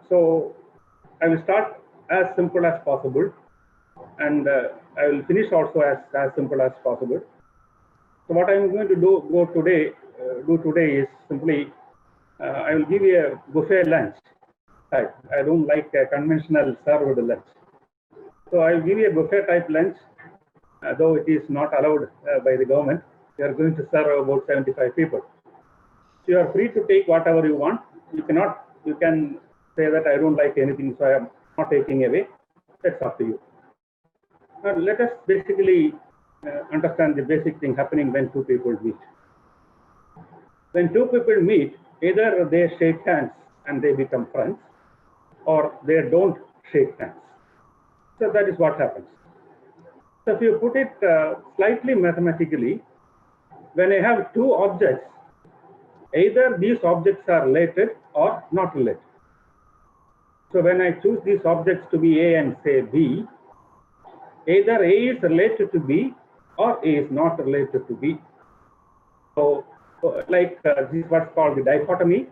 So I will start as simple as possible, and I will finish also as simple as possible. So what I am going to do today is simply I will give you a buffet lunch. I don't like a conventional served lunch. So I will give you a buffet type lunch, though it is not allowed by the government. We are going to serve about 75 people. So you are free to take whatever you want. You can say that I don't like anything, so I am not taking away. That's up to you. Now let us basically understand the basic thing happening when two people meet. When two people meet, either they shake hands and they become friends, or they don't shake hands. So that is what happens. So if you put it slightly mathematically, when I have two objects, either these objects are related or not related. So when I choose these objects to be A and say B, either A is related to B or A is not related to B. So like this is what's called the dichotomy,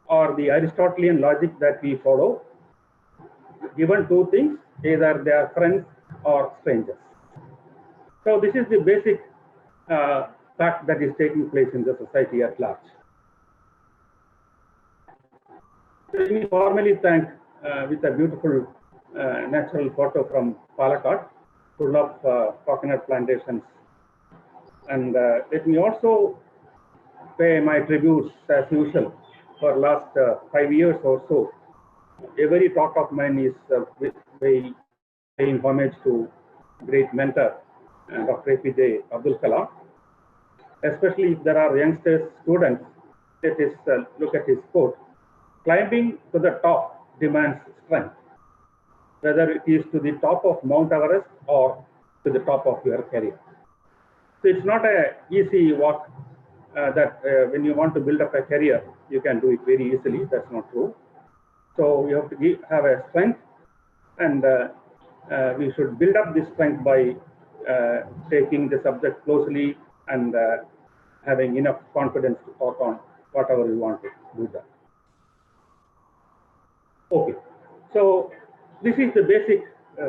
or the Aristotelian logic that we follow. Given two things, either they are friends or strangers. So this is the basic fact that is taking place in the society at large. Let me formally thank with a beautiful natural photo from Palakkad, full of coconut plantations. And let me also pay my tributes as usual for last 5 years or so. Every talk of mine is paying homage to great mentor, Dr. APJ Abdul Kalam. Especially if there are youngsters, students, let us look at his quote. Climbing to the top demands strength, whether it is to the top of Mount Everest or to the top of your career. So it's not an easy walk that when you want to build up a career, you can do it very easily. That's not true. So you have to have a strength, and we should build up this strength by taking the subject closely and having enough confidence to talk on whatever you want to do that. Okay, so this is the basic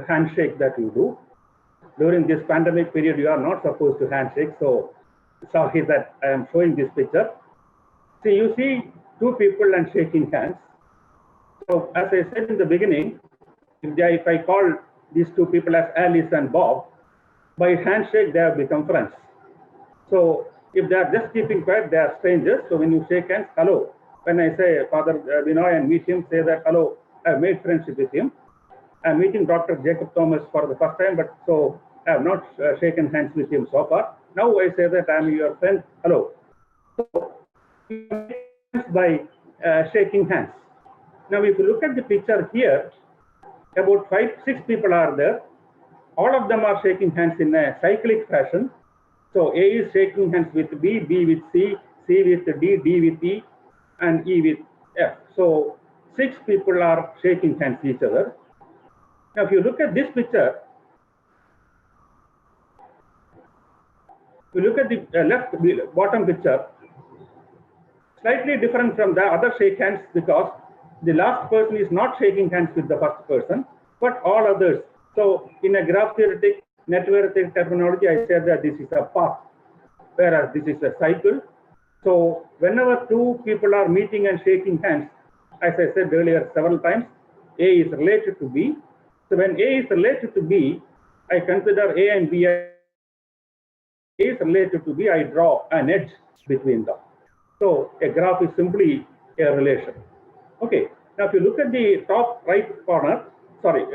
handshake that you do. During this pandemic period, you are not supposed to handshake, so sorry that I am showing this picture. See, you see two people and shaking hands. So as I said in the beginning, if I call these two people as Alice and Bob, by handshake they have become friends. So if they are just keeping quiet, they are strangers. So when you shake hands, hello. When I say Father Binoy and meet him, say that hello, I have made friendship with him. I am meeting Dr. Jacob Thomas for the first time, but so I have not shaken hands with him so far. Now I say that I am your friend, hello. So by shaking hands. Now if you look at the picture here, about 5-6 people are there. All of them are shaking hands in a cyclic fashion. So A is shaking hands with B, B with C, C with D, D with E, and E with F. So 6 people are shaking hands each other. Now if you look at this picture, you look at the left bottom picture, slightly different from the other shake hands, because the last person is not shaking hands with the first person, but all others. So in a graph theoretic, network terminology, I said that this is a path, whereas this is a cycle. So whenever two people are meeting and shaking hands, as I said earlier several times, A is related to B. So when A is related to B, I consider A and B as A is related to B, I draw an edge between them. So a graph is simply a relation. Okay, now if you look at the top right corner, sorry,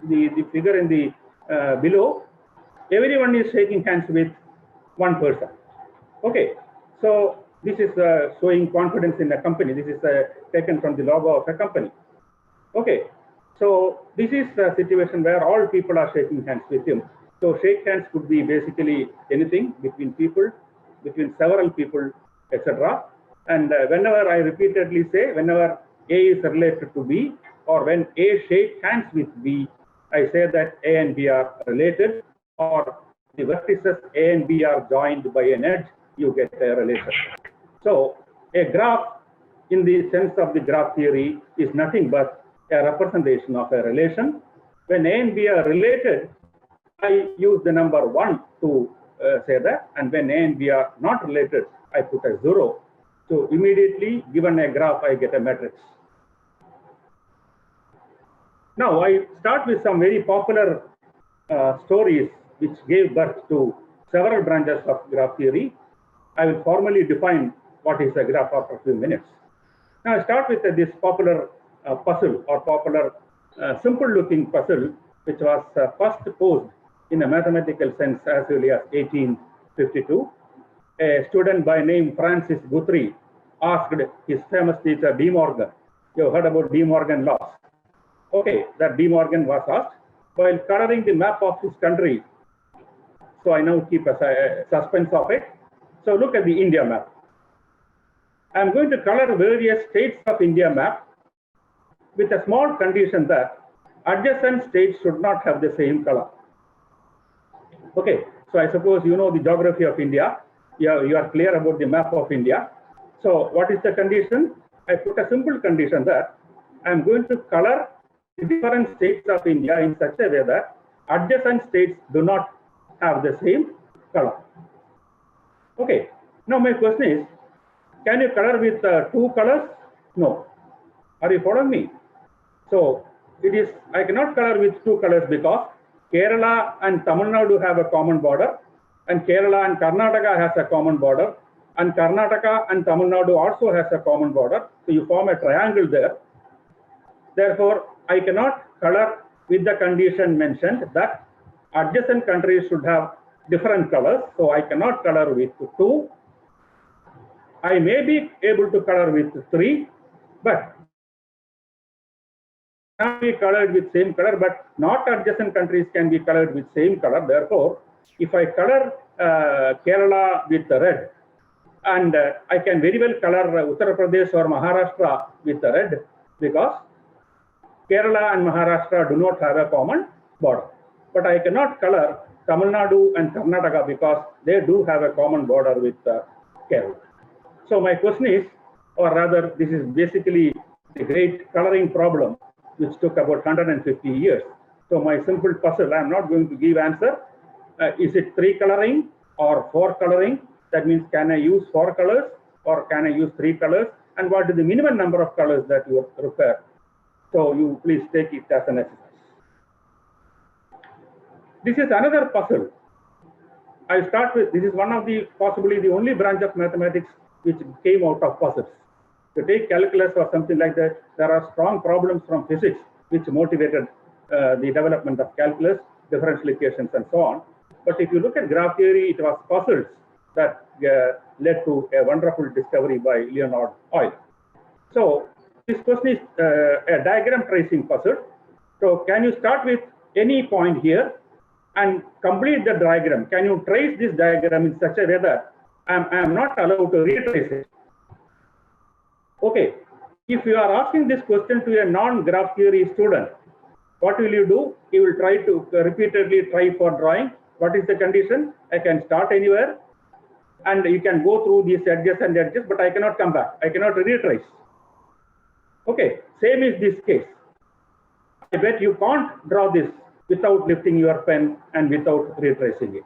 the figure in the below, everyone is shaking hands with one person. Okay, so this is showing confidence in a company. This is taken from the logo of a company. Okay, so this is a situation where all people are shaking hands with him. So shake hands could be basically anything between people, between several people, etc. And whenever I repeatedly say, whenever A is related to B, or when A shakes hands with B, I say that A and B are related, or the vertices A and B are joined by an edge, you get a relation. So a graph in the sense of the graph theory is nothing but a representation of a relation. When A and B are related, I use the number 1 to say that, and when A and B are not related, I put a 0. So immediately, given a graph, I get a matrix. Now I start with some very popular stories which gave birth to several branches of graph theory. I will formally define what is a graph after a few minutes. Now I start with this popular puzzle or popular simple-looking puzzle, which was first posed in a mathematical sense as early as 1852. A student by name Francis Guthrie asked his famous teacher De Morgan. You have heard about De Morgan laws. Okay, that De Morgan was asked while coloring the map of his country. So I now keep a suspense of it. So look at the India map. I'm going to color various states of India map with a small condition that adjacent states should not have the same color. Okay, so I suppose you know the geography of India. You are clear about the map of India. So what is the condition? I put a simple condition that I'm going to color the different states of India in such a way that adjacent states do not have the same color. Okay, now my question is, can you color with 2 colors? No. Are you following me? So I cannot color with 2 colors because Kerala and Tamil Nadu have a common border, and Kerala and Karnataka has a common border, and Karnataka and Tamil Nadu also has a common border. So you form a triangle there. Therefore, I cannot color with the condition mentioned that adjacent countries should have different colors. So I cannot color with 2. I may be able to color with 3, but can be colored with same color, but not adjacent countries can be colored with same color. Therefore, if I color Kerala with red, and I can very well color Uttar Pradesh or Maharashtra with red, because Kerala and Maharashtra do not have a common border. But I cannot color Tamil Nadu and Karnataka because they do have a common border with Kerala. So my question is, or rather, this is basically the great coloring problem, which took about 150 years. So my simple puzzle, I'm not going to give answer. Is it 3 coloring or 4 coloring? That means, can I use 4 colors or can I use 3 colors? And what is the minimum number of colors that you require? So you please take it as an exercise. This is another puzzle. I start with, this is one of the, possibly the only branch of mathematics which came out of puzzles. To take calculus or something like that, there are strong problems from physics which motivated the development of calculus, differential equations, and so on. But if you look at graph theory, it was puzzles that led to a wonderful discovery by Leonhard Euler. So this question is a diagram tracing puzzle. So can you start with any point here and complete the diagram? Can you trace this diagram in such a way that I am not allowed to retrace it? Okay, if you are asking this question to a non-graph theory student, what will you do? You will try to repeatedly try for drawing. What is the condition? I can start anywhere and you can go through these edges and edges, but I cannot come back. I cannot retrace. Okay, same is this case. I bet you can't draw this without lifting your pen and without retracing it.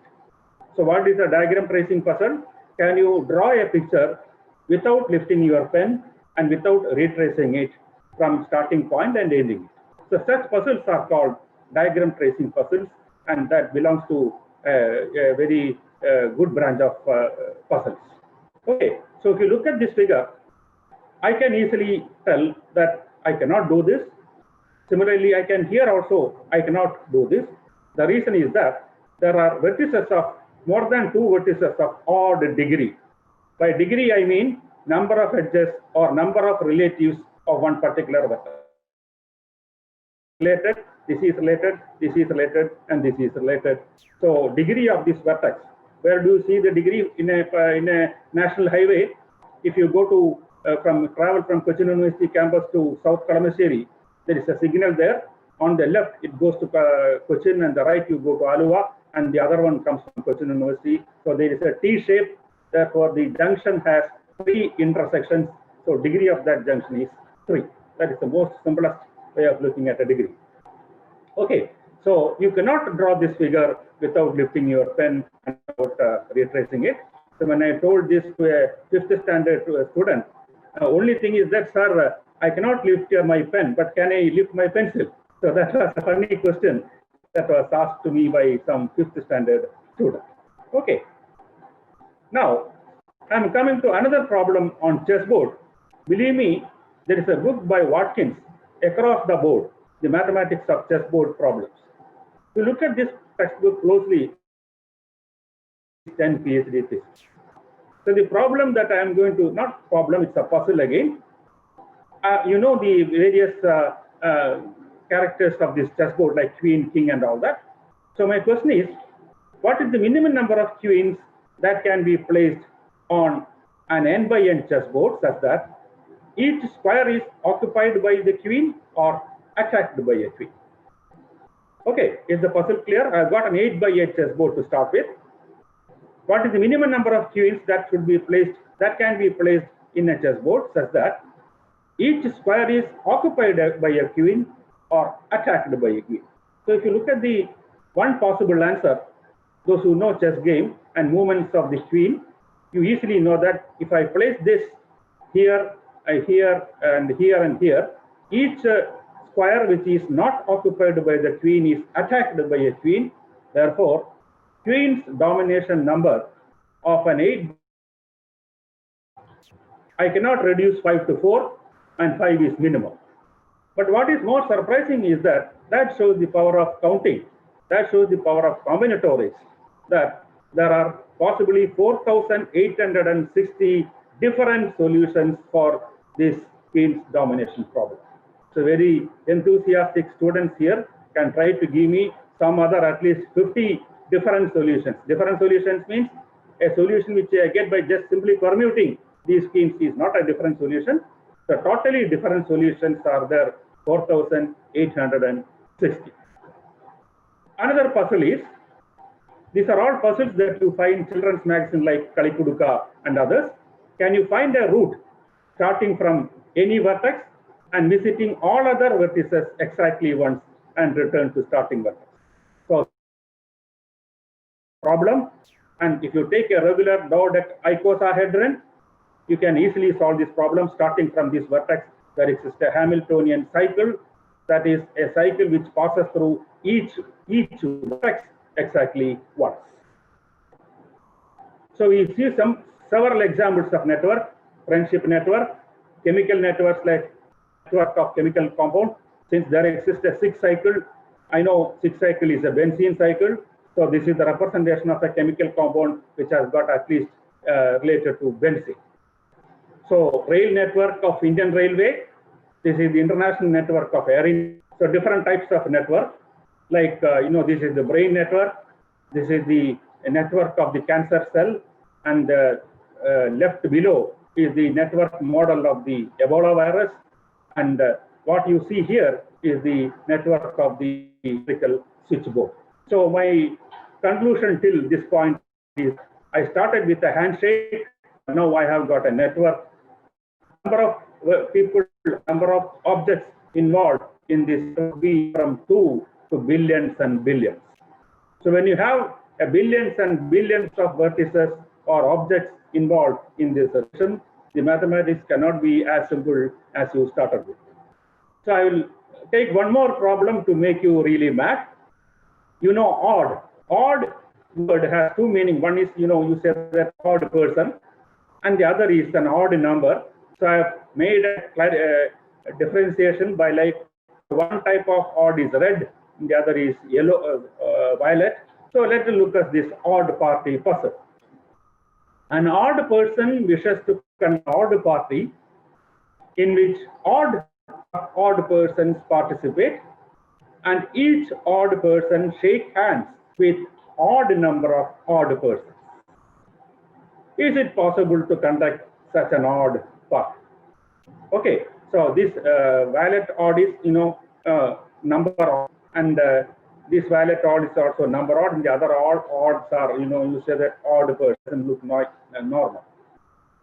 So what is a diagram tracing puzzle? Can you draw a picture without lifting your pen and without retracing it from starting point and ending it? So such puzzles are called diagram tracing puzzles, and that belongs to a very good branch of puzzles. Okay, so if you look at this figure, I can easily tell that I cannot do this. Similarly, I can here also, I cannot do this. The reason is that there are vertices of more than 2 vertices of odd degree. By degree, I mean number of edges or number of relatives of one particular vector. Related, this is related, this is related, and this is related. So degree of this vertex. Where do you see the degree in a national highway? If you go to travel from Cochin University campus to South Kalamassery, there is a signal there. On the left, it goes to Cochin, and the right you go to Aluva, and the other one comes from Cochin University. So there is a T shape. Therefore, the junction has 3 intersections. So degree of that junction is 3. That is the most simplest way of looking at a degree. Okay, so you cannot draw this figure without lifting your pen and without retracing it. So when I told this to a 5th standard to a student, only thing is that, sir, I cannot lift my pen, but can I lift my pencil? So that was a funny question that was asked to me by some 5th standard student. Okay. Now, I'm coming to another problem on chessboard. Believe me, there is a book by Watkins, Across the Board, The Mathematics of Chessboard Problems. If you look at this textbook closely, 10 PhD thesis. So the problem that I am going to, not problem, it's a puzzle again. You know the various characters of this chessboard like queen, king and all that. So my question is, what is the minimum number of queens that can be placed on an n by n chessboard such that each square is occupied by the queen or attacked by a queen? Okay, is the puzzle clear? I've got an 8 by 8 chessboard to start with. What is the minimum number of queens that should be placed, that can be placed in a chessboard such that each square is occupied by a queen or attacked by a queen? So if you look at the one possible answer, those who know chess game and movements of the queen, you easily know that if I place this here, here and here and here, each square which is not occupied by the queen is attacked by a queen. Therefore, queen's domination number of an 8, I cannot reduce 5 to 4 and 5 is minimum. But what is more surprising is that shows the power of counting, that shows the power of combinatories, that there are possibly 4,860 different solutions for this queen's domination problem. So very enthusiastic students here can try to give me some other at least 50 different solutions. Different solutions means a solution which I get by just simply permuting these queens is not a different solution. The totally different solutions are there, 4,860. Another puzzle is, these are all puzzles that you find in children's magazines like Kalikuduka and others. Can you find a route starting from any vertex and visiting all other vertices exactly once and return to starting vertex? So, problem, and if you take a regular dodecahedron, you can easily solve this problem starting from this vertex. There exists a Hamiltonian cycle, that is a cycle which passes through each vertex exactly once. So we see several examples of network, friendship network, chemical networks like network of chemical compound. Since there exists a 6 cycle, I know 6 cycle is a benzene cycle. So this is the representation of a chemical compound which has got at least related to benzene. So rail network of Indian Railway, this is the international network of Air India. So different types of network, like this is the brain network, this is the network of the cancer cell, and left below is the network model of the Ebola virus, and what you see here is the network of the electrical switchboard. So my conclusion till this point is, I started with a handshake, now I have got a network. Number of people, number of objects involved in this will be from 2 to billions and billions. So when you have a billions and billions of vertices or objects involved in this solution, the mathematics cannot be as simple as you started with. So I will take one more problem to make you really mad. You know, odd. Odd word has 2 meanings. One is, you say that odd person, and the other is an odd number. So I have made a differentiation by, like, one type of odd is red, and the other is yellow, violet. So let's look at this odd party puzzle. An odd person wishes to an odd party in which odd persons participate, and each odd person shake hands with odd number of odd persons. Is it possible to conduct such an odd party? Okay, so this violet odd is number odd, and this violet odd is also number odd, and the other odds are, you say that odd person look normal.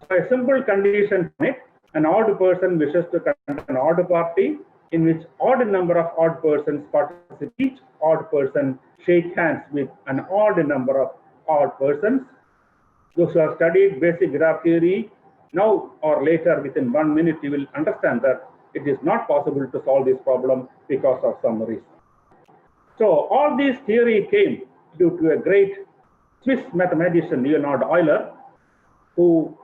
So a simple condition on it, An odd person wishes to conduct an odd party in which odd number of odd persons participate. Each odd person shake hands with an odd number of odd persons. Those who have studied basic graph theory, now or later within 1 minute, you will understand that it is not possible to solve this problem because of some reason. So all this theory came due to a great Swiss mathematician, Leonhard Euler, who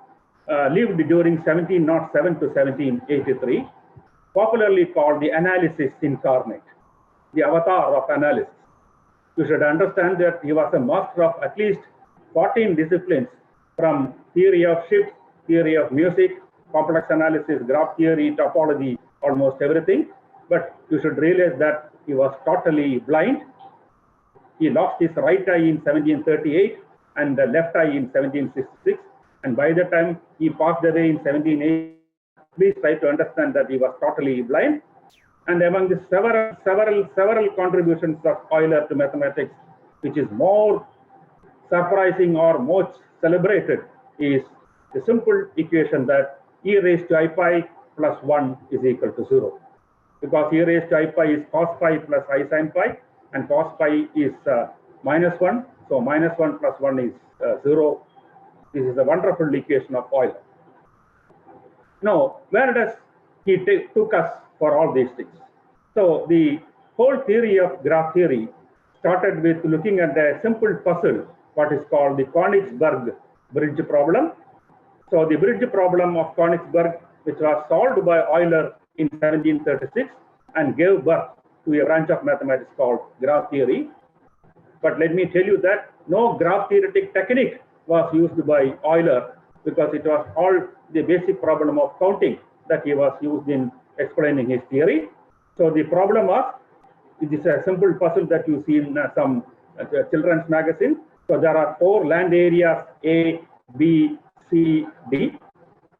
lived during 1707 to 1783, popularly called the analysis incarnate, the avatar of analysis. You should understand that he was a master of at least 14 disciplines, from theory of shifts, theory of music, complex analysis, graph theory, topology, almost everything. But you should realize that he was totally blind. He lost his right eye in 1738 and the left eye in 1766. And by the time he passed away in 1780, please try to understand that he was totally blind. And among the several contributions of Euler to mathematics, which is more surprising or most celebrated, is the simple equation that e raised to I pi plus 1 is equal to 0. Because e raised to I pi is cos pi plus I sin pi, and cos pi is minus 1. So minus 1 plus 1 is 0. This is a wonderful equation of Euler. Now, where does he took us for all these things? So the whole theory of graph theory started with looking at the simple puzzle, what is called the Königsberg bridge problem. So the bridge problem of Königsberg, which was solved by Euler in 1736 and gave birth to a branch of mathematics called graph theory. But let me tell you that no graph theoretic technique was used by Euler, because it was all the basic problem of counting that he was used in explaining his theory. So the problem was, it is a simple puzzle that you see in some children's magazine. So there are 4 land areas, A, B, C, D.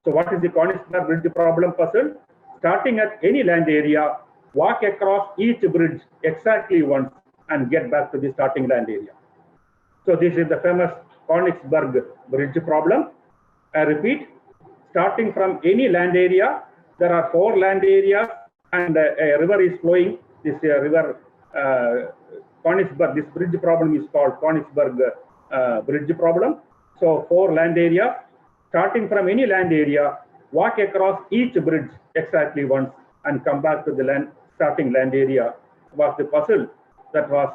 So what is the Königsberg bridge problem puzzle? Starting at any land area, walk across each bridge exactly once and get back to the starting land area. So this is the famous Königsberg bridge problem. I repeat, starting from any land area, there are 4 land areas and a river is flowing. This river, Königsberg, this bridge problem is called Königsberg bridge problem. So 4 land areas, starting from any land area, walk across each bridge exactly once and come back to the starting land area, was the puzzle that was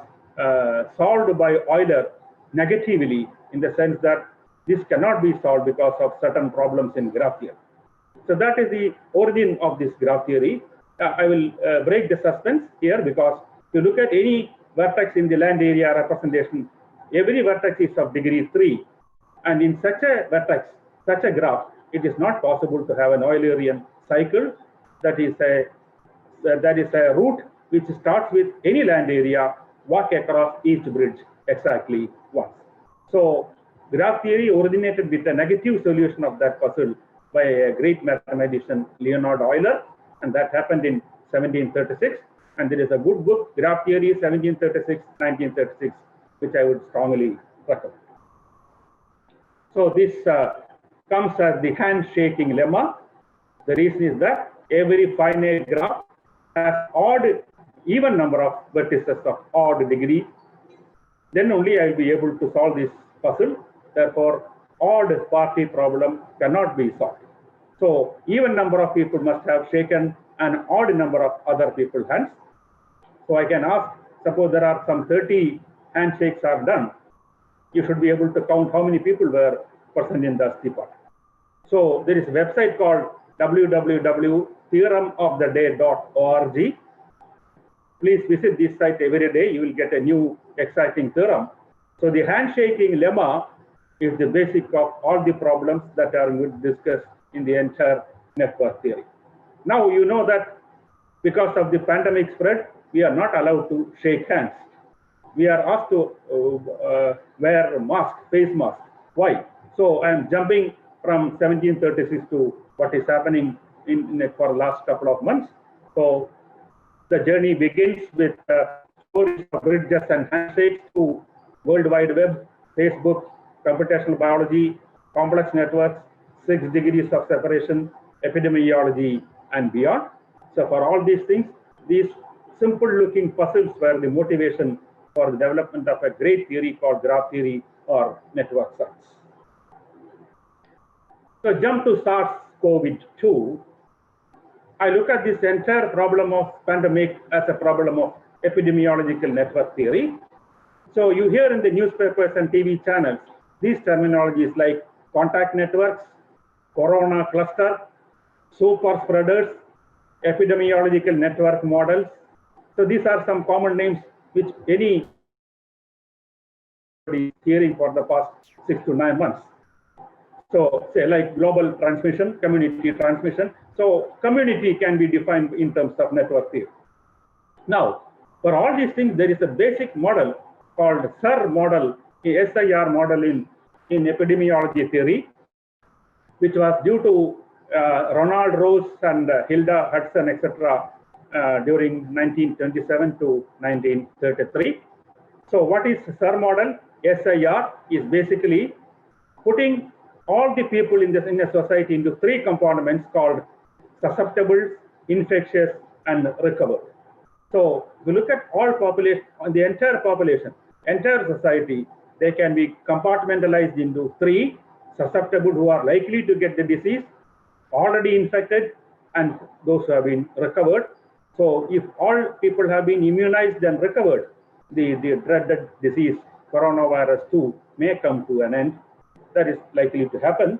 solved by Euler negatively, in the sense that this cannot be solved because of certain problems in graph theory. So that is the origin of this graph theory. I will break the suspense here, because if you look at any vertex in the land area representation, every vertex is of degree 3. And in such a vertex, such a graph, it is not possible to have an Eulerian cycle. That is a route which starts with any land area, walk across each bridge exactly once. So graph theory originated with a negative solution of that puzzle by a great mathematician, Leonhard Euler, and that happened in 1736. And there is a good book, Graph Theory 1736-1936, which I would strongly recommend. So this comes as the handshaking lemma. The reason is that every finite graph has even number of vertices of odd degree. Then only I will be able to solve this puzzle. Therefore, odd party problem cannot be solved. So even number of people must have shaken an odd number of other people's hands. So I can ask, suppose there are some 30 handshakes are done, you should be able to count how many people were present in the steeple. So there is a website called www.theoremoftheday.org. Please visit this site every day. You will get a new exciting theorem. So the handshaking lemma is the basic of all the problems that are discussed in the entire network theory. Now you know that because of the pandemic spread, we are not allowed to shake hands. We are asked to wear mask, face mask. Why? So I am jumping from 1736 to what is happening for the last couple of months. So the journey begins with stories of bridges and handshakes to World Wide Web, Facebook, computational biology, complex networks, 6 degrees of separation, epidemiology, and beyond. So for all these things, these simple-looking puzzles were the motivation for the development of a great theory called graph theory or network science. So jump to SARS-CoV-2. I look at this entire problem of pandemic as a problem of epidemiological network theory. So you hear in the newspapers and TV channels these terminologies like contact networks, corona cluster, super spreaders, epidemiological network models. So these are some common names which any hearing for the past 6 to 9 months. So say like global transmission, community transmission. So community can be defined in terms of network theory. Now, for all these things, there is a basic model called SIR model, SIR model in epidemiology theory, which was due to Ronald Rose and Hilda Hudson, etc., during 1927 to 1933. So what is SIR model? SIR is basically putting all the people in a society into 3 compartments called susceptible, infectious, and recovered. So we look at all population, the entire population, entire society, they can be compartmentalized into 3: susceptible, who are likely to get the disease, already infected, and those who have been recovered. So if all people have been immunized and recovered, the dreaded disease coronavirus 2 may come to an end. That is likely to happen.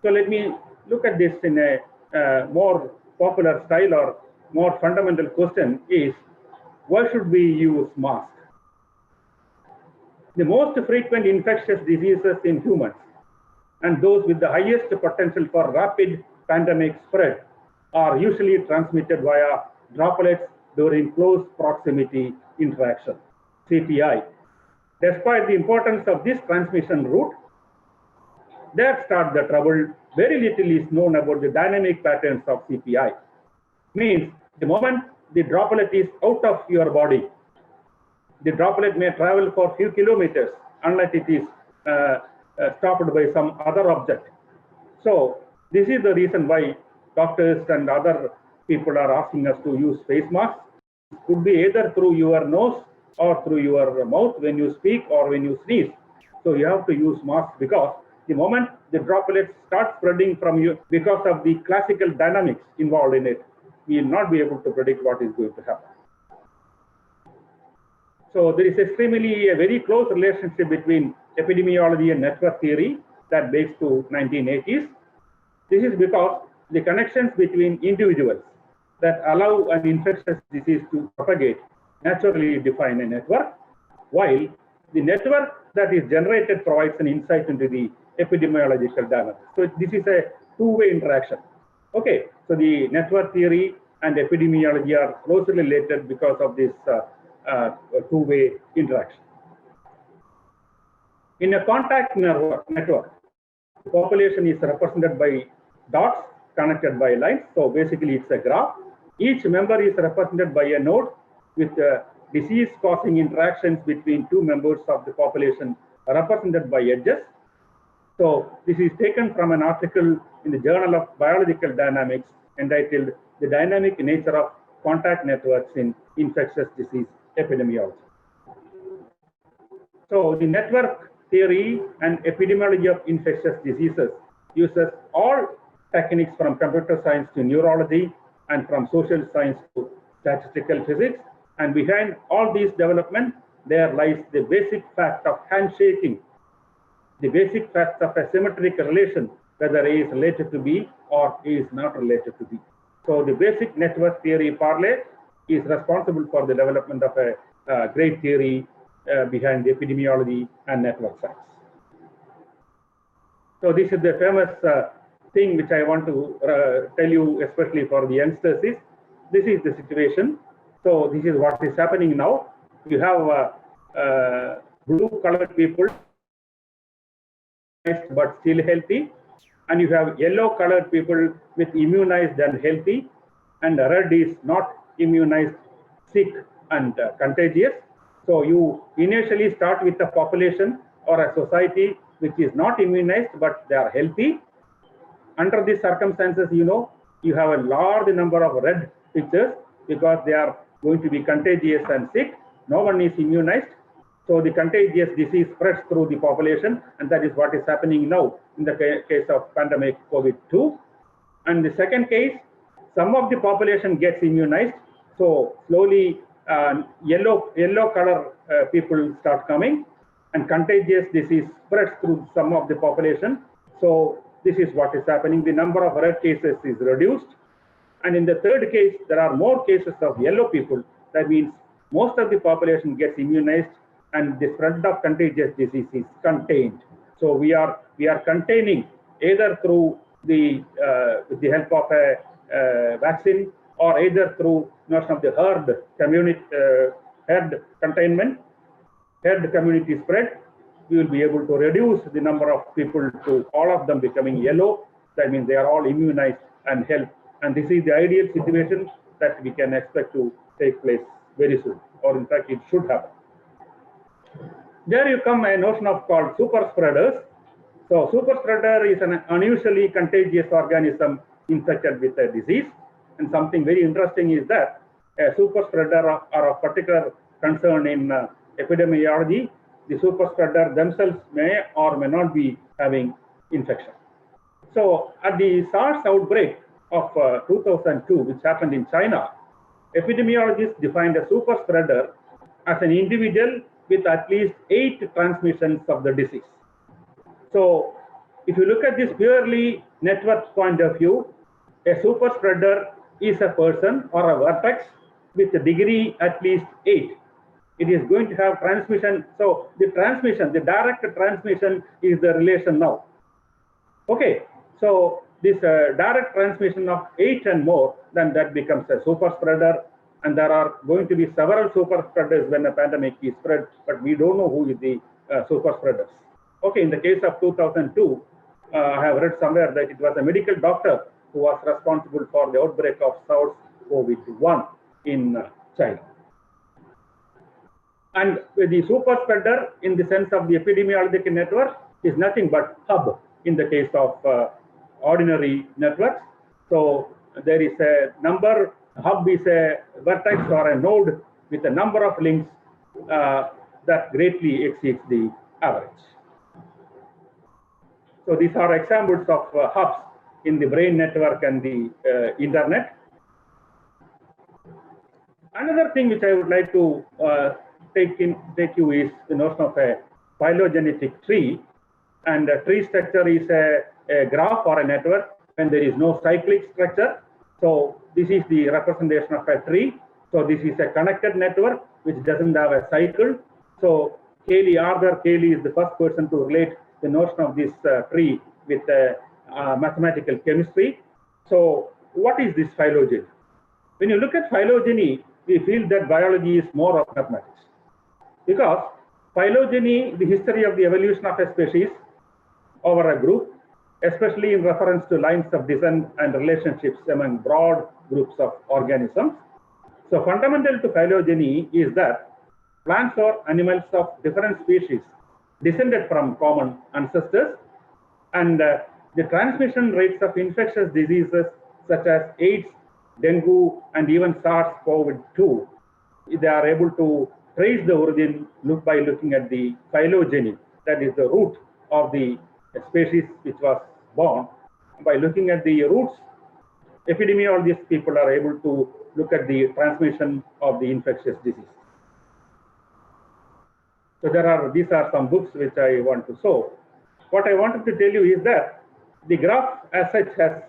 So let me look at this in a more popular style, or more fundamental question is, why should we use masks? The most frequent infectious diseases in humans and those with the highest potential for rapid pandemic spread are usually transmitted via droplets during close proximity interaction, CPI. Despite the importance of this transmission route, there starts the trouble. Very little is known about the dynamic patterns of CPI. Means the moment the droplet is out of your body, the droplet may travel for a few kilometers unless it is stopped by some other object. So this is the reason why doctors and other people are asking us to use face masks. It could be either through your nose or through your mouth when you speak or when you sneeze. So you have to use masks, because the moment the droplets start spreading from you, because of the classical dynamics involved in it, we will not be able to predict what is going to happen. So there is extremely a very close relationship between epidemiology and network theory that dates to 1980s. This is because the connections between individuals that allow an infectious disease to propagate naturally define a network, while the network that is generated provides an insight into the epidemiological dynamics. So this is a two-way interaction. Okay, so the network theory and epidemiology are closely related because of this two-way interaction. In a contact network, the population is represented by dots connected by lines. So basically it's a graph. Each member is represented by a node with disease-causing interactions between 2 members of the population represented by edges. So this is taken from an article in the Journal of Biological Dynamics entitled "The Dynamic Nature of Contact Networks in Infectious Disease Epidemiology." So the network theory and epidemiology of infectious diseases uses all techniques from computer science to neurology and from social science to statistical physics. And behind all these developments, there lies the basic fact of handshaking, the basic fact of a symmetric relation, whether A is related to B or A is not related to B. So the basic network theory parlay is responsible for the development of a great theory behind the epidemiology and network science. So this is the famous thing which I want to tell you, especially for the youngsters, is this is the situation. So this is what is happening now. You have blue-colored people but still healthy, and you have yellow-colored people with immunized and healthy, and red is not immunized, sick, and contagious. So you initially start with a population or a society which is not immunized, but they are healthy. Under these circumstances, you know, you have a large number of red pictures because they are going to be contagious and sick. No one is immunized. So the contagious disease spreads through the population, and that is what is happening now in the case of pandemic COVID-2. And the second case, some of the population gets immunized. So slowly yellow color people start coming, and contagious disease spreads through some of the population. So this is what is happening. The number of red cases is reduced. And in the third case, there are more cases of yellow people. That means most of the population gets immunized and the spread of contagious disease is contained. So we are containing either through with the help of a vaccine or either through notion of the herd containment, herd community spread. We will be able to reduce the number of people to all of them becoming yellow. That means they are all immunized and health. And this is the ideal situation that we can expect to take place very soon, or in fact, it should happen. There you come a notion of called super spreaders. So super spreader is an unusually contagious organism infected with a disease. And something very interesting is that a super spreader are of particular concern in epidemiology. The super spreader themselves may or may not be having infection. So at the SARS outbreak of 2002, which happened in China, epidemiologists defined a super spreader as an individual with at least 8 transmissions of the disease. So if you look at this purely network point of view, a super spreader is a person or a vertex with a degree at least 8. It is going to have transmission. So the transmission, the direct transmission is the relation now. Okay, so this direct transmission of 8 and more, then that becomes a super spreader. And there are going to be several super spreaders when a pandemic is spread, but we don't know who is the super spreaders. Okay, in the case of 2002, I have read somewhere that it was a medical doctor who was responsible for the outbreak of SARS-CoV-1 in China. And the super spreader, in the sense of the epidemiological network, is nothing but hub in the case of ordinary networks. So there is a number, hub is a vertex or a node with a number of links that greatly exceeds the average. So these are examples of hubs in the brain network and the internet. Another thing which I would like to take you is the notion of a phylogenetic tree. And a tree structure is a graph or a network when there is no cyclic structure. So this is the representation of a tree. So this is a connected network which doesn't have a cycle. So Arthur Cayley is the first person to relate the notion of this tree with mathematical chemistry. So what is this phylogeny? When you look at phylogeny, we feel that biology is more of mathematics. Because phylogeny, the history of the evolution of a species over a group, especially in reference to lines of descent and relationships among broad groups of organisms. So fundamental to phylogeny is that plants or animals of different species descended from common ancestors, and the transmission rates of infectious diseases such as AIDS, dengue, and even SARS-CoV-2, they are able to trace the origin by looking at the phylogeny, that is the root of the species which was born. By looking at the roots, epidemiologists people are able to look at the transmission of the infectious disease. So these are some books which I want to show. What I wanted to tell you is that the graph as such has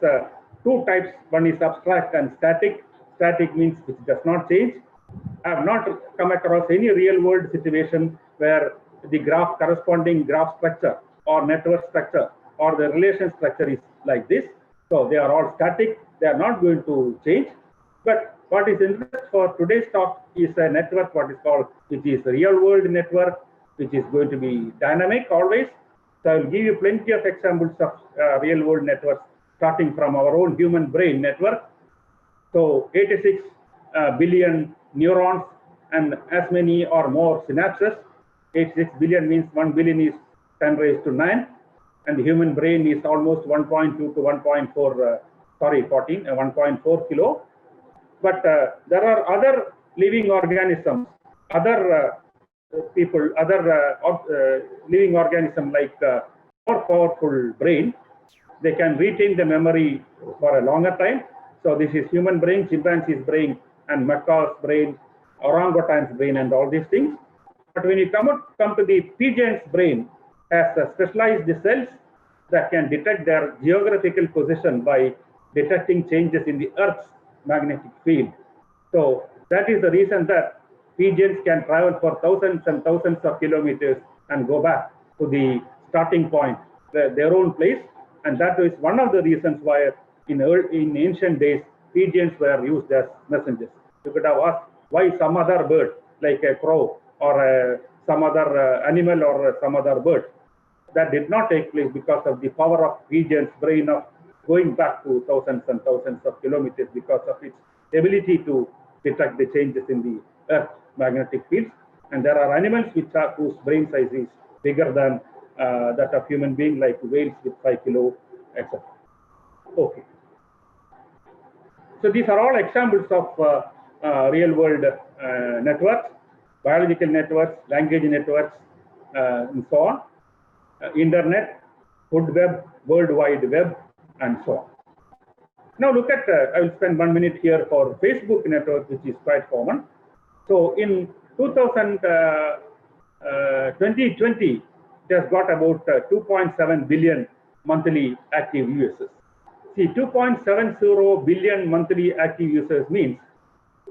2 types. One is abstract and static. Static means which does not change. I have not come across any real world situation where the corresponding graph structure or network structure or the relation structure is like this. So they are all static. They are not going to change. But what is interesting for today's talk is a network, which is a real world network, which is going to be dynamic always. So I will give you plenty of examples of real world networks, starting from our own human brain network. So 86 billion neurons and as many or more synapses. 86 billion means 1 billion is 10 raised to 9. And the human brain is almost 1.2 to 1.4 sorry, 1.4 kilo. But there are other living organisms, other people, other living organisms like more powerful brain. They can retain the memory for a longer time. So this is human brain, chimpanzee's brain, and macaw's brain, orangutan's brain, and all these things. But when you come to the pigeon's brain, has specialized cells that can detect their geographical position by detecting changes in the Earth's magnetic field. So that is the reason that pigeons can travel for thousands and thousands of kilometers and go back to the starting point, their own place. And that is one of the reasons why in ancient days, pigeons were used as messengers. You could have asked why some other bird, like a crow or some other animal or some other bird. That did not take place because of the power of pigeon's brain of going back to thousands and thousands of kilometers because of its ability to detect the changes in the Earth magnetic fields. And there are animals whose brain size is bigger than that of human being, like whales with 5 kilo, etc. Okay. So these are all examples of real-world networks, biological networks, language networks, and so on. Internet, food web, World Wide Web, and so on. Now look at, I will spend 1 minute here for Facebook network, which is quite common. So in 2020, it has got about 2.7 billion monthly active users. See, 2.70 billion monthly active users means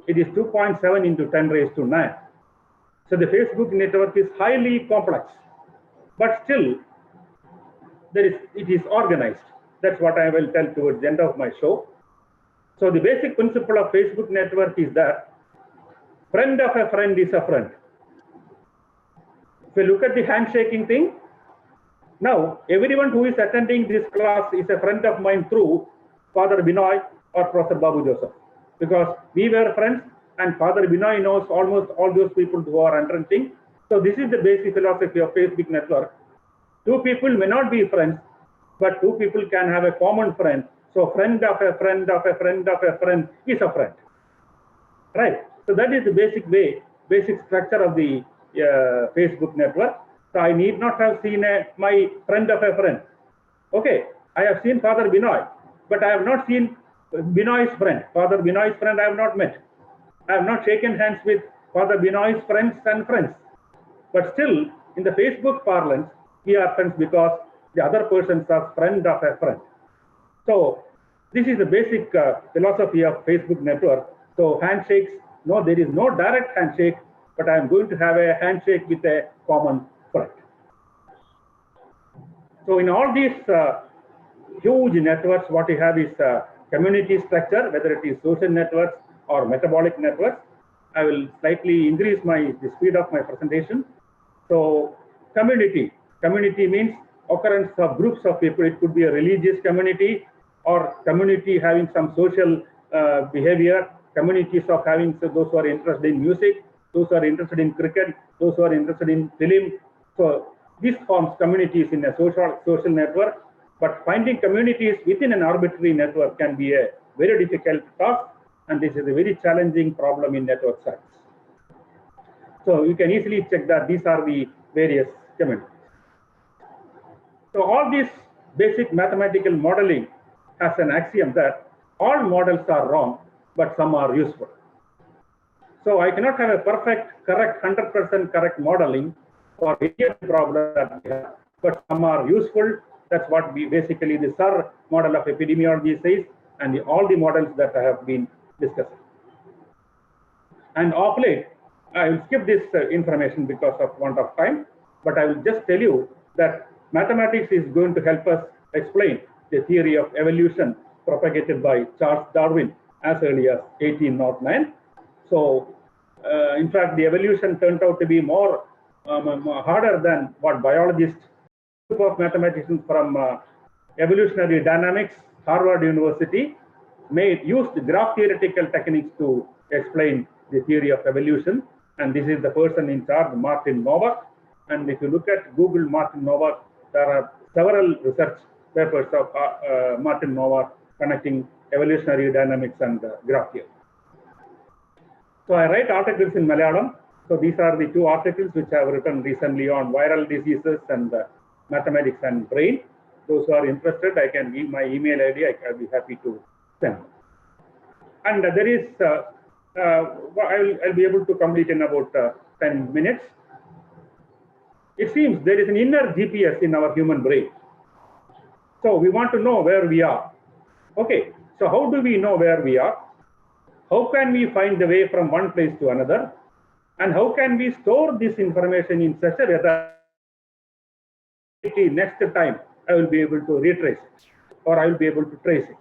it is 2.7 into 10 raised to 9. So the Facebook network is highly complex, but still it is organized. That's what I will tell towards the end of my show. So the basic principle of Facebook network is that friend of a friend is a friend. If you look at the handshaking thing, now everyone who is attending this class is a friend of mine through Father Binoy or Professor Babu Joseph, because we were friends and Father Binoy knows almost all those people who are attending. So this is the basic philosophy of Facebook network. Two people may not be friends, but two people can have a common friend. So friend of a friend of a friend of a friend is a friend, right? So that is the basic structure of the Facebook network. So I need not have seen my friend of a friend. Okay, I have seen Father Binoy, but I have not seen Binoy's friend. Father Binoy's friend I have not met. I have not shaken hands with Father Binoy's friends and friends. But still, in the Facebook parlance, we are friends because the other person is friend of a friend. So this is the basic philosophy of Facebook network. So handshakes, no, there is no direct handshake, but I am going to have a handshake with a common friend. So in all these huge networks, what you have is community structure, whether it is social networks or metabolic networks. I will slightly increase the speed of my presentation. So community means occurrence of groups of people. It could be a religious community or community having some social behavior, communities of having those who are interested in music, those who are interested in cricket, those who are interested in film. So this forms communities in a social network, but finding communities within an arbitrary network can be a very difficult task, and this is a very challenging problem in network science. So you can easily check that these are the various communities. So all this basic mathematical modeling has an axiom that all models are wrong, but some are useful. So I cannot have a perfect, correct, 100% correct modeling for any problem that we have, but some are useful. That's what we basically the SIR model of epidemiology says, and all the models that I have been discussing. And of late, I will skip this information because of want of time, but I will just tell you that mathematics is going to help us explain the theory of evolution propagated by Charles Darwin as early as 1809. So, in fact, the evolution turned out to be more harder than what biologists, group of mathematicians from evolutionary dynamics, Harvard University, used graph theoretical techniques to explain the theory of evolution. And this is the person in charge, Martin Nowak. And if you look at Google Martin Nowak, there are several research papers of Martin Nowak connecting evolutionary dynamics and graph theory. So I write articles in Malayalam. So these are the 2 articles which I have written recently on viral diseases and mathematics and brain. Those who are interested, I can give my email ID. I'll be happy to send. And there is, I'll be able to complete in about 10 minutes. It seems there is an inner GPS in our human brain. So we want to know where we are. Okay, so how do we know where we are? How can we find the way from one place to another? And how can we store this information in such a way that next time I will be able to retrace it, or I will be able to trace it?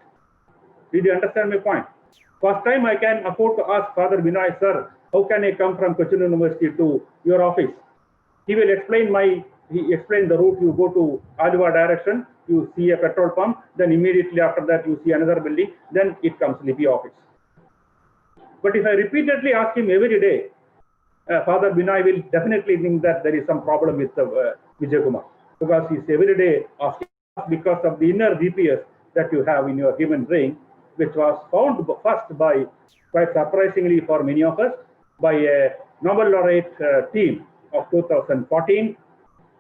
Did you understand my point? First time I can afford to ask Father Binoy, sir, how can I come from Cochin University to your office? He will explain he explained the route. You go to Aluva direction, you see a petrol pump, then immediately after that you see another building, then it comes Lipi office. But if I repeatedly ask him every day, Father Binoy will definitely think that there is some problem with Vijay Kumar, because he's every day asking, because of the inner GPS that you have in your human brain, which was found first by, quite surprisingly for many of us, by a Nobel laureate team of 2014,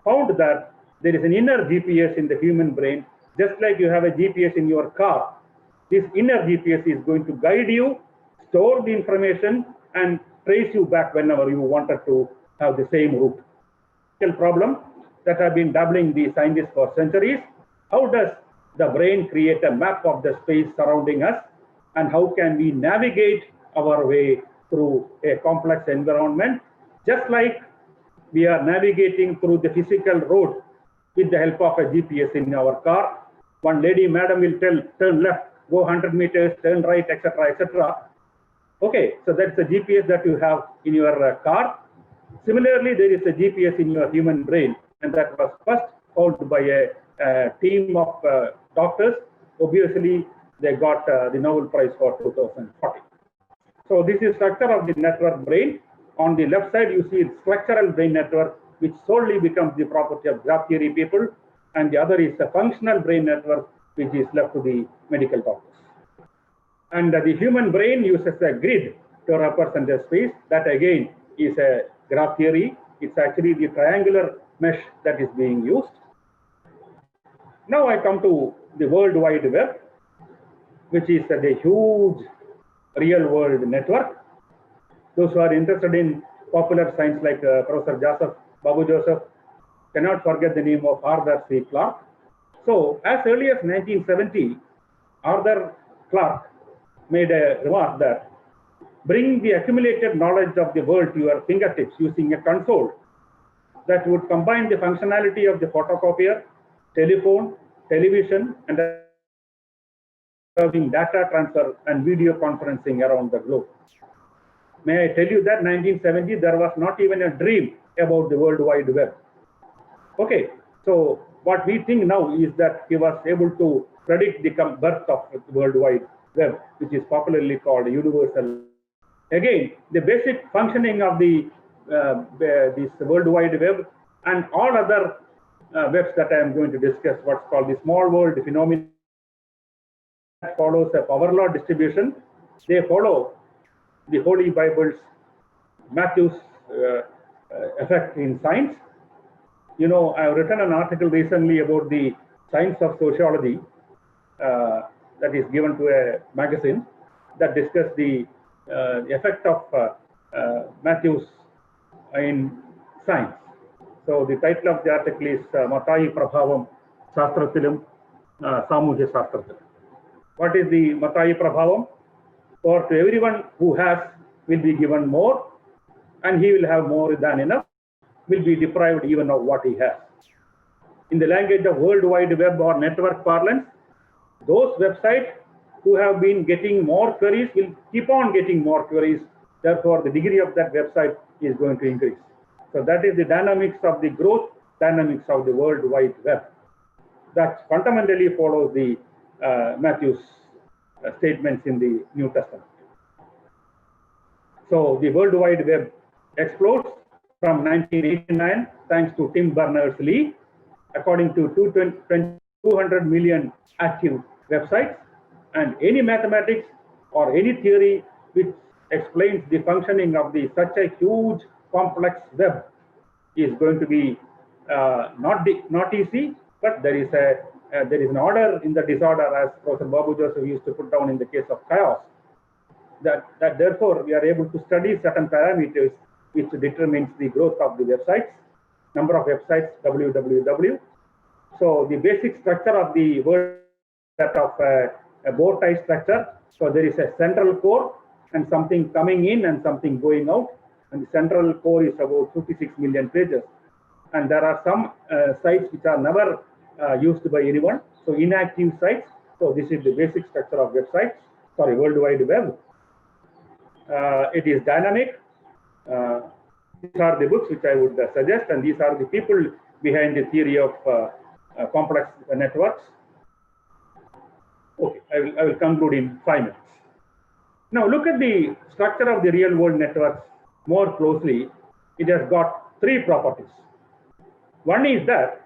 found that there is an inner GPS in the human brain. Just like you have a GPS in your car, this inner GPS is going to guide you, store the information, and trace you back whenever you wanted to have the same route. Problem that have been doubling the scientists for centuries. How does the brain create a map of the space surrounding us, and how can we navigate our way through a complex environment, just like we are navigating through the physical road with the help of a GPS in our car. One lady, madam, will tell, turn left, go 100 meters, turn right, etc., etc. Okay, so that's the GPS that you have in your car. Similarly, there is a GPS in your human brain, and that was first found by a team of doctors. Obviously, they got the Nobel Prize for 2014. So this is structure of the network brain. On the left side, you see structural brain network, which solely becomes the property of graph theory people, and the other is the functional brain network, which is left to the medical doctors. And the human brain uses a grid to represent the space. That again is a graph theory. It's actually the triangular mesh that is being used. Now I come to the World Wide Web, which is the huge real world network. Those who are interested in popular science like Professor Joseph, Babu Joseph, cannot forget the name of Arthur C. Clarke. So as early as 1970, Arthur Clarke made a remark that bring the accumulated knowledge of the world to your fingertips using a console that would combine the functionality of the photocopier, telephone, television, and serving data transfer and video conferencing around the globe. May I tell you that 1970, there was not even a dream about the World Wide Web. Okay, so what we think now is that he was able to predict the birth of the World Wide Web, which is popularly called universal. Again, the basic functioning of the this World Wide Web and all other webs that I am going to discuss, what's called the small world phenomenon, that follows a power law distribution. They follow the Holy Bible's Matthew's effect in science. You know, I have written an article recently about the science of sociology that is given to a magazine that discussed the effect of Matthew's in science. So the title of the article is Mathayi Prabhavam Shastrathilum Samujya Shastrathilum. What is the Mathayi Prabhavam? For to everyone who has will be given more, and he will have more than enough, will be deprived even of what he has. In the language of World Wide Web or network parlance, those websites who have been getting more queries will keep on getting more queries. Therefore, the degree of that website is going to increase. So that is the dynamics of the growth dynamics of the World Wide Web. That fundamentally follows the Matthew's statements in the New Testament. So the World Wide Web explodes from 1989 thanks to Tim Berners-Lee. According to 200 million active websites And any mathematics or any theory which explains the functioning of such a huge complex web is going to be not easy, but there is an order in the disorder, as Professor Babu Joseph used to put down in the case of chaos. That therefore we are able to study certain parameters which determines the growth of the websites, number of websites, www. So the basic structure of the word that of a bow tie structure. So there is a central core and something coming in and something going out, and the central core is about 56 million pages. And there are some sites which are never used by anyone, so inactive sites. So this is the basic structure of websites, World Wide Web. It is dynamic. These are the books which I would suggest, and these are the people behind the theory of complex networks. Okay, I will conclude in 5 minutes. Now look at the structure of the real world networks more closely. It has got 3 properties. One is that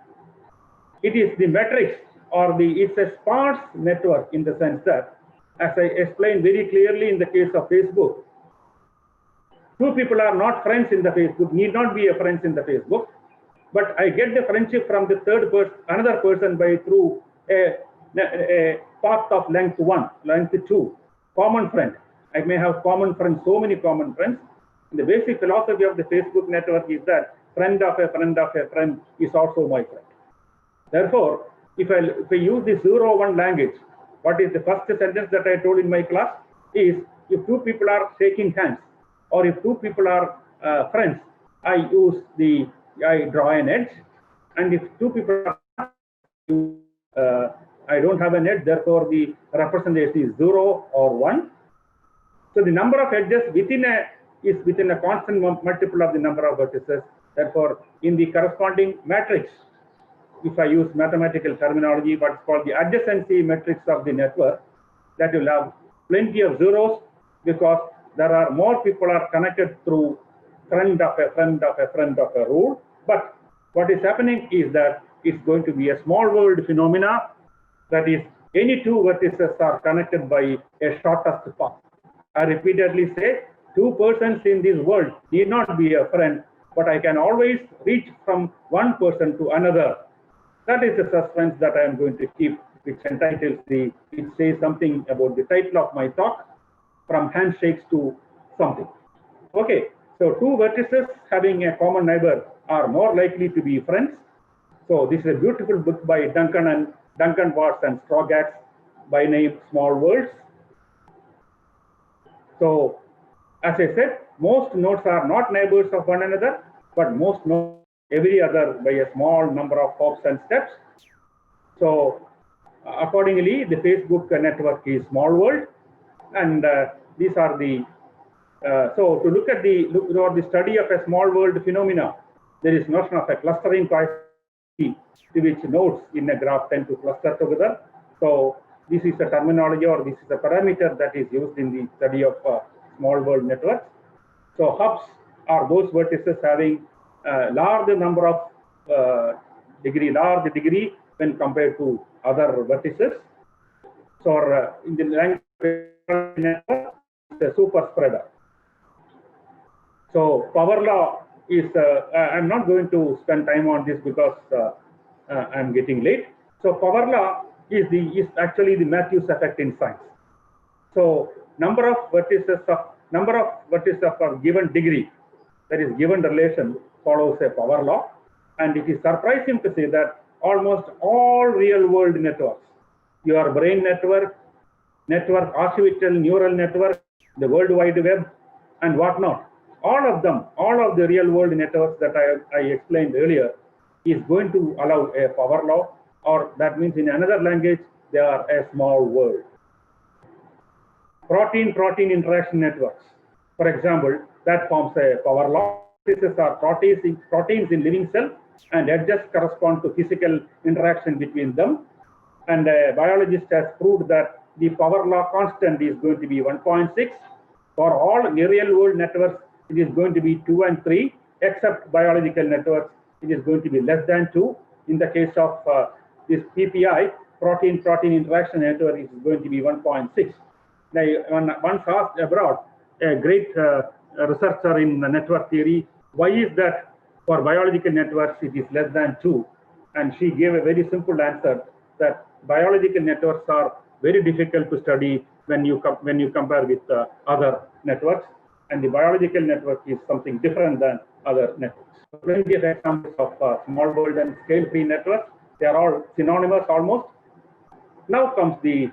it is the matrix, or it's a sparse network, in the sense that, as I explained very clearly in the case of Facebook, 2 people are not friends in the Facebook, need not be a friends in the Facebook, but I get the friendship from the third person, another person, through a path of length 1, length 2, common friend. I may have common friends, so many common friends. The basic philosophy of the Facebook network is that friend of a friend of a friend is also my friend. Therefore, if I use the 0-1 language, what is the first sentence that I told in my class is, if 2 people are shaking hands, or if 2 people are friends, I draw an edge, and if 2 people are I don't have an edge, therefore the representation is 0 or 1. So the number of edges is within a constant multiple of the number of vertices. Therefore, in the corresponding matrix, if I use mathematical terminology, what's called the adjacency matrix of the network, that will have plenty of zeros, because there are more people are connected through friend of a friend of a friend of a rule. But what is happening is that it's going to be a small world phenomena. That is, any 2 vertices are connected by a shortest path. I repeatedly say, 2 persons in this world need not be a friend, but I can always reach from one person to another. That is the suspense that I am going to keep, which entitles it says something about the title of my talk, From Handshakes to Something. Okay, so 2 vertices having a common neighbor are more likely to be friends. So this is a beautiful book by Duncan Watts and Strogatz by name Small Worlds. So, as I said, most nodes are not neighbors of one another, but most nodes every other by a small number of hops and steps. So, accordingly, the Facebook network is small world, and these are the so to look at the study of a small world phenomena, there is notion of a clustering coefficient to which nodes in a graph tend to cluster together. So this is a terminology, or this is a parameter that is used in the study of small world networks. So hubs are those vertices having large number of large degree when compared to other vertices. So in the language network, it's a super spreader. So power law is, I'm not going to spend time on this because I'm getting late. So power law is actually the Matthews effect in science. So number of vertices of a given degree, that is given relation, follows a power law. And it is surprising to say that almost all real world networks, your brain network, artificial neural network, the World Wide Web, and whatnot, all of the real world networks that I explained earlier is going to allow a power law, or that means in another language, they are a small world. Protein-protein interaction networks, for example, that forms a power law. These are proteins in living cell, and edges correspond to physical interaction between them. And a biologist has proved that the power law constant is going to be 1.6. For all real world networks, it is going to be 2 and 3, except biological networks, it is going to be less than 2. In the case of this PPI, protein-protein interaction network is going to be 1.6. Now, once asked abroad, a great researcher in network theory, why is that for biological networks it is less than 2? And she gave a very simple answer that biological networks are very difficult to study when you compare with other networks, and the biological network is something different than other networks. Plenty of examples of small world and scale-free networks. They are all synonymous almost. Now comes the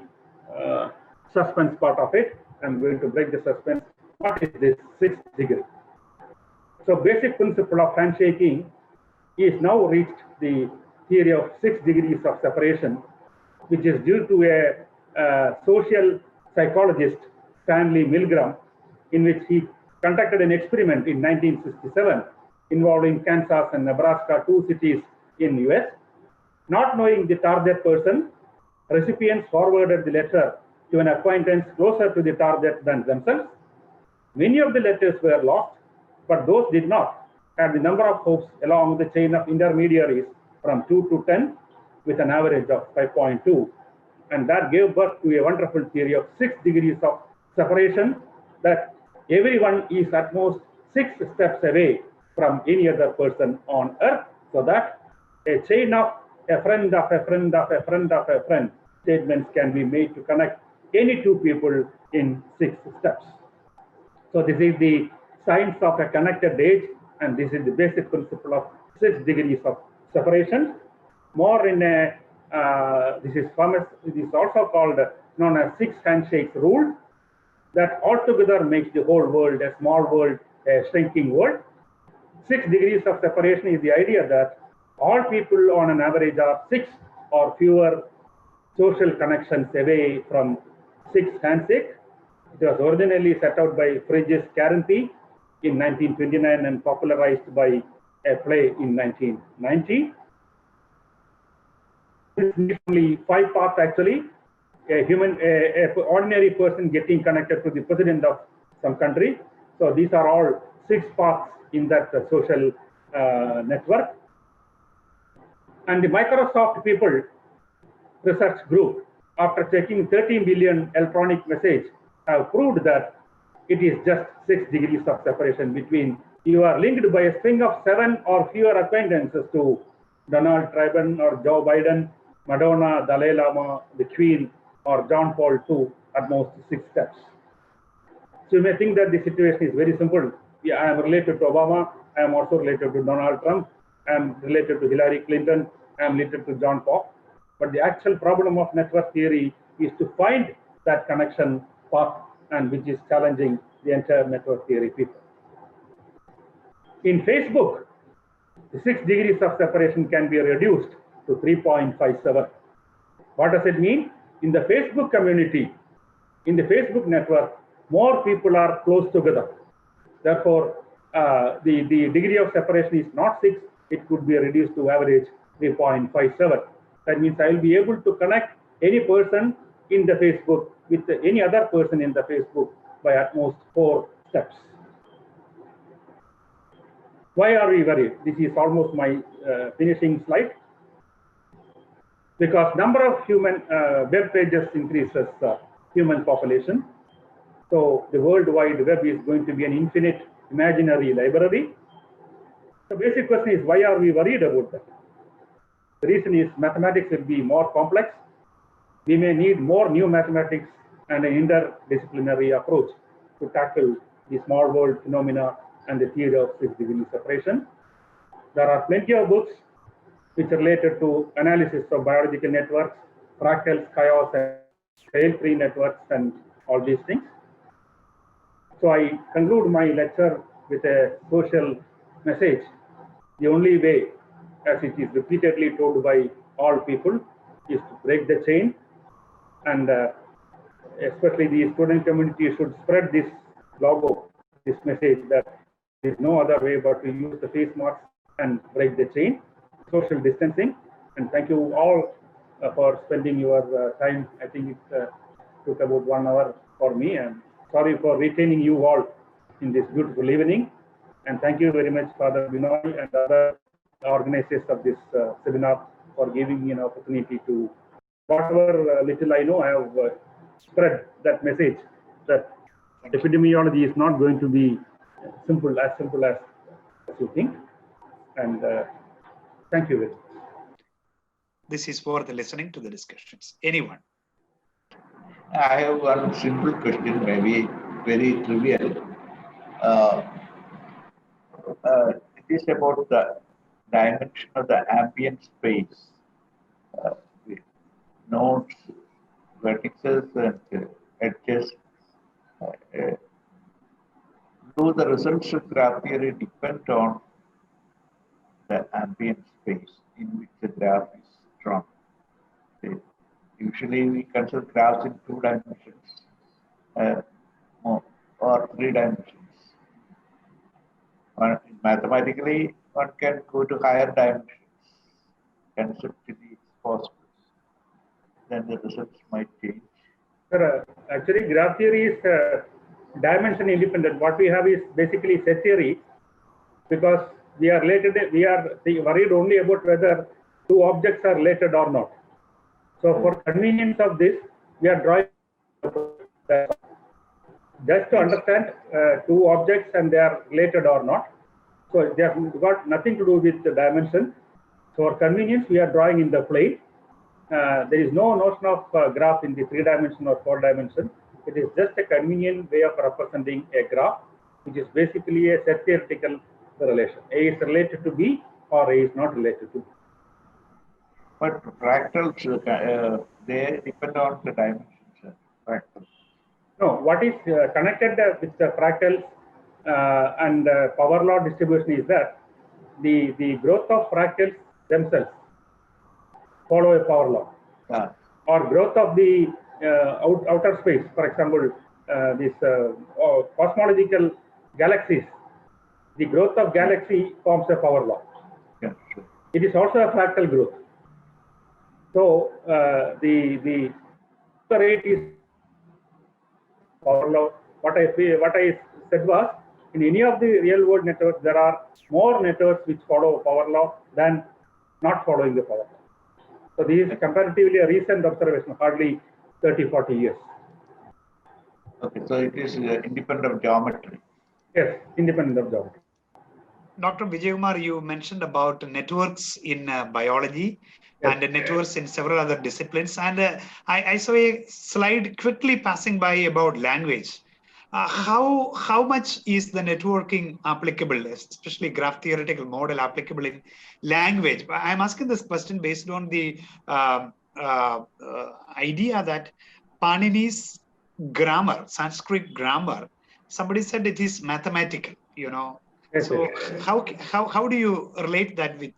suspense part of it. I'm going to break the suspense. What is this 6th degree? So basic principle of handshaking is now reached the theory of 6 degrees of separation, which is due to a social psychologist, Stanley Milgram, in which he conducted an experiment in 1967 involving Kansas and Nebraska, 2 cities in US. Not knowing the target person, recipients forwarded the letter to an acquaintance closer to the target than themselves. Many of the letters were lost, but those did not had the number of hopes along the chain of intermediaries from 2 to 10 with an average of 5.2. And that gave birth to a wonderful theory of 6 degrees of separation, that everyone is at most 6 steps away from any other person on earth, so that a chain of a friend of a friend of a friend of a friend statements can be made to connect any 2 people in 6 steps. So this is the science of a connected age, and this is the basic principle of 6 degrees of separation. More in a this is also called known as 6 handshakes rule, that altogether makes the whole world a small world, a shrinking world. 6 degrees of separation is the idea that all people on an average are 6 or fewer social connections away from 6 handshake. It was originally set out by Frigyes Karinthy in 1929 and popularized by a play in 1990. This is only 5 paths actually. A ordinary person getting connected to the president of some country. So these are all 6 paths in that social network. And the Microsoft people research group, after checking 30 billion electronic messages, have proved that it is just 6 degrees of separation between you are linked by a string of 7 or fewer acquaintances to Donald Trump or Joe Biden, Madonna, Dalai Lama, the Queen, or John Paul II, at most 6 steps. So you may think that the situation is very simple. Yeah, I am related to Obama, I am also related to Donald Trump, I am related to Hillary Clinton, I am related to John Paul. But the actual problem of network theory is to find that connection path, and which is challenging the entire network theory people. In Facebook, the 6 degrees of separation can be reduced to 3.57. What does it mean? In the Facebook community, in the Facebook network, more people are close together. Therefore, the degree of separation is not 6, it could be reduced to average 3.57. That means I will be able to connect any person in the Facebook with any other person in the Facebook by at most 4 steps. Why are we worried? This is almost my finishing slide. Because number of human web pages increases human population. So the World Wide Web is going to be an infinite imaginary library. The basic question is, why are we worried about that? The reason is mathematics will be more complex. We may need more new mathematics and an interdisciplinary approach to tackle the small world phenomena and the theory of 6 degree separation. There are plenty of books which are related to analysis of biological networks, fractals, chaos, and scale-free networks, and all these things. So I conclude my lecture with a social message. The only way, as it is repeatedly told by all people, is to break the chain, and especially the student community should spread this logo, this message that there is no other way but to use the face masks and break the chain, social distancing. And thank you all for spending your time. I think it took about 1 hour for me, and sorry for retaining you all in this beautiful evening. And thank you very much, Father Binoy and other organizers of this seminar, for giving me an opportunity to whatever little I know, I have spread that message that epidemiology is not going to be simple as you think. And thank you very much. This is for the listening to the discussions. Anyone? I have one simple question, maybe very trivial. It is about the dimension of the ambient space. With nodes, vertices, and edges. Do the results of graph theory depend on the ambient space in which the graph is drawn? Usually we consider graphs in 2 dimensions or 3 dimensions. Mathematically, one can go to higher dimensions. Conceptually, it's possible. Then the results might change. Sir, actually, graph theory is dimension independent. What we have is basically set theory, because we are worried only about whether 2 objects are related or not. So for convenience of this, we are drawing just to understand 2 objects and they are related or not. So they have got nothing to do with the dimension. So for convenience, we are drawing in the plane. There is no notion of graph in the 3 dimension or 4 dimension. It is just a convenient way of representing a graph, which is basically a set theoretical relation. A is related to B or A is not related to B. But fractals, they depend on the dimensions. Fractals. No, what is connected with the fractals and power law distribution is that the growth of fractals themselves follow a power law, or growth of the outer space. For example, this cosmological galaxies, the growth of galaxy forms a power law. Yeah, sure. It is also a fractal growth. So the rate is power law. What I said was, in any of the real world networks, there are more networks which follow power law than not following the power law. So this is comparatively a recent observation, hardly 30-40 years. Okay, so it is independent of geometry. Yes, independent of geometry. Dr. Vijaykumar, you mentioned about networks in biology. Yes. And networks in several other disciplines. And I saw a slide quickly passing by about language. How much is the networking applicable, especially graph theoretical model applicable in language? I'm asking this question based on the idea that Panini's grammar, Sanskrit grammar, somebody said it is mathematical, you know. Yes, so how do you relate that with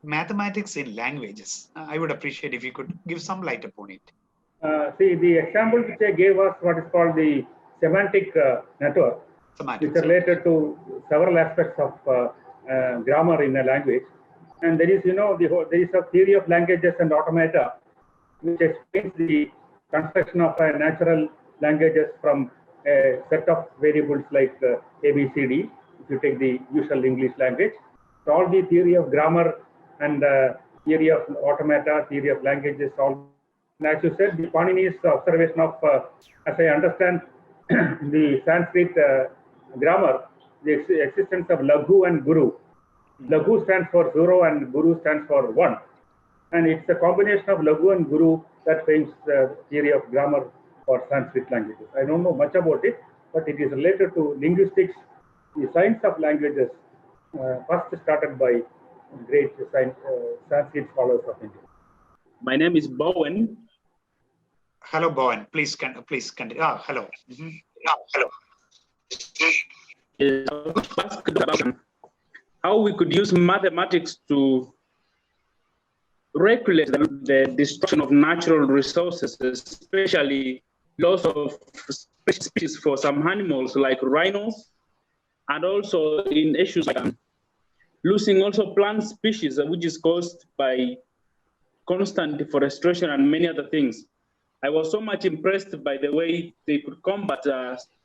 mathematics in languages? I would appreciate if you could give some light upon it. See, the example which I gave was what is called the semantic network, which is related to several aspects of grammar in a language. And there is, there is a theory of languages and automata, which explains the construction of a natural languages from a set of variables like A, B, C, D. If you take the usual English language, so all the theory of grammar and theory of automata, theory of languages, all. And as you said, the Panini's observation of, as I understand, the Sanskrit grammar, the existence of Laghu and Guru. Laghu stands for 0 and Guru stands for 1. And it's a combination of Laghu and Guru that frames the theory of grammar for Sanskrit languages. I don't know much about it, but it is related to linguistics. The science of languages first started by great Sanskrit scholars of India. My name is Bowen. Hello, Bowen. Please continue. Hello. Mm-hmm. Hello. How we could use mathematics to regulate the destruction of natural resources, especially loss of species for some animals like rhinos, and also in issues like losing also plant species, which is caused by constant deforestation and many other things. I was so much impressed by the way they could combat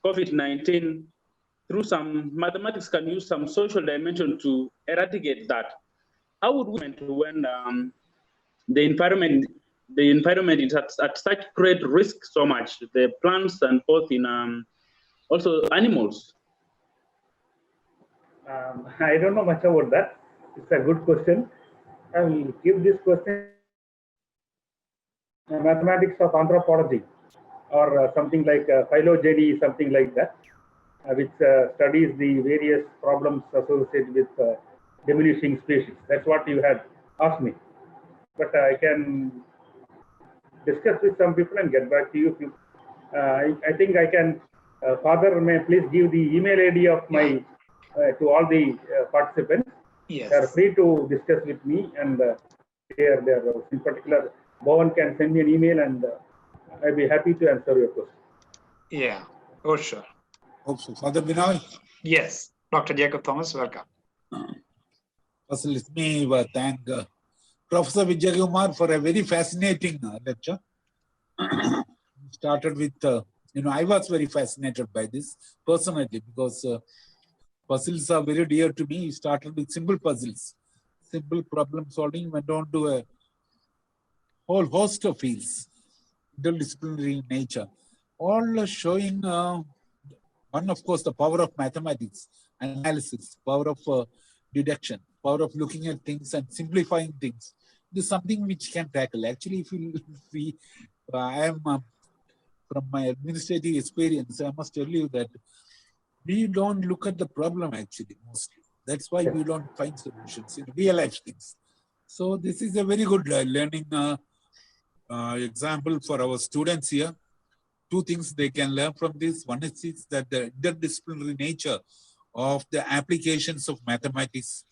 COVID-19 through some mathematics, can use some social dimension to eradicate that. How would we when the environment the environment is at such great risk so much, the plants and both in also animals? I don't know much about that. It's a good question. I will give this question mathematics of anthropology or something like phylogeny, something like that, which studies the various problems associated with diminishing species. That's what you had asked me. But I can discuss with some people and get back to you. I think I can. Father, may please give the email ID of my to all the participants. Yes. They are free to discuss with me, and in particular, Bhavan can send me an email, and I'll be happy to answer your question. Yeah. Oh, sure. Hope so. Father Binoy? Yes. Dr. Jacob Thomas, welcome. First, let me thank Professor Vijayakumar for a very fascinating lecture. Started with, I was very fascinated by this personally because puzzles are very dear to me. He started with simple puzzles, simple problem solving, went on to a whole host of fields, interdisciplinary nature, all showing one, of course, the power of mathematics, analysis, power of deduction, power of looking at things and simplifying things. This is something which can tackle. Actually, I am from my administrative experience, I must tell you that we don't look at the problem actually mostly. That's why we don't find solutions in real life things. So this is a very good learning example for our students here. Two things they can learn from this. One is that the interdisciplinary nature of the applications of mathematics,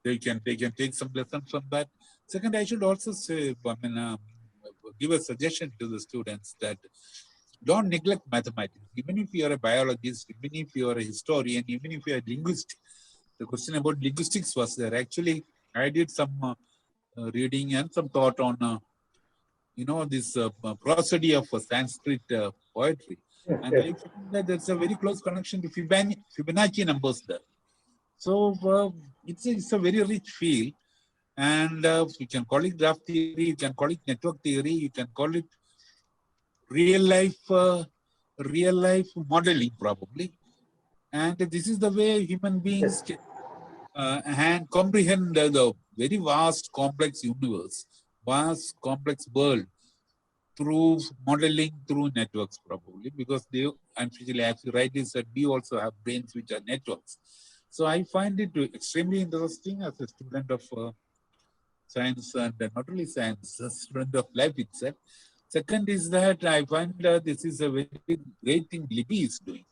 they can take some lessons from that. Second, I should also say, give a suggestion to the students that don't neglect mathematics. Even if you are a biologist, even if you are a historian, even if you are a linguist, the question about linguistics was there. Actually, I did some reading and some thought on, this prosody of Sanskrit poetry. And I found that there's a very close connection to Fibonacci numbers there. So it's a very rich field. And you can call it graph theory, you can call it network theory, you can call it real life modeling probably. And this is the way human beings can comprehend the very vast, complex universe, vast, complex world through modeling, through networks probably, because they, unfortunately, as you rightly said, we also have brains which are networks. So I find it extremely interesting as a student of science, and not only science, a student of life itself. Second is that I find this is a very great thing Libby is doing,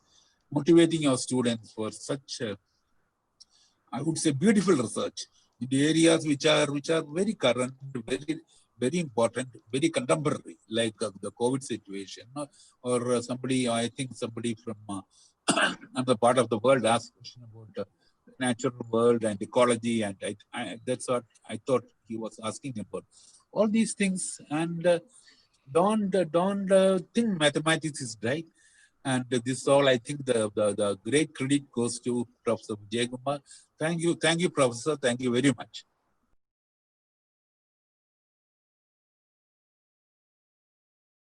motivating our students for such, I would say, beautiful research in the areas which are very current, very important, very contemporary, like the COVID situation, or somebody, I think somebody from another part of the world asked a question about the natural world and ecology, and that's what I thought he was asking about. All these things, and don't think mathematics is right. And this all, I think the great credit goes to Professor Vijayakumar. Thank you, Professor. Thank you very much.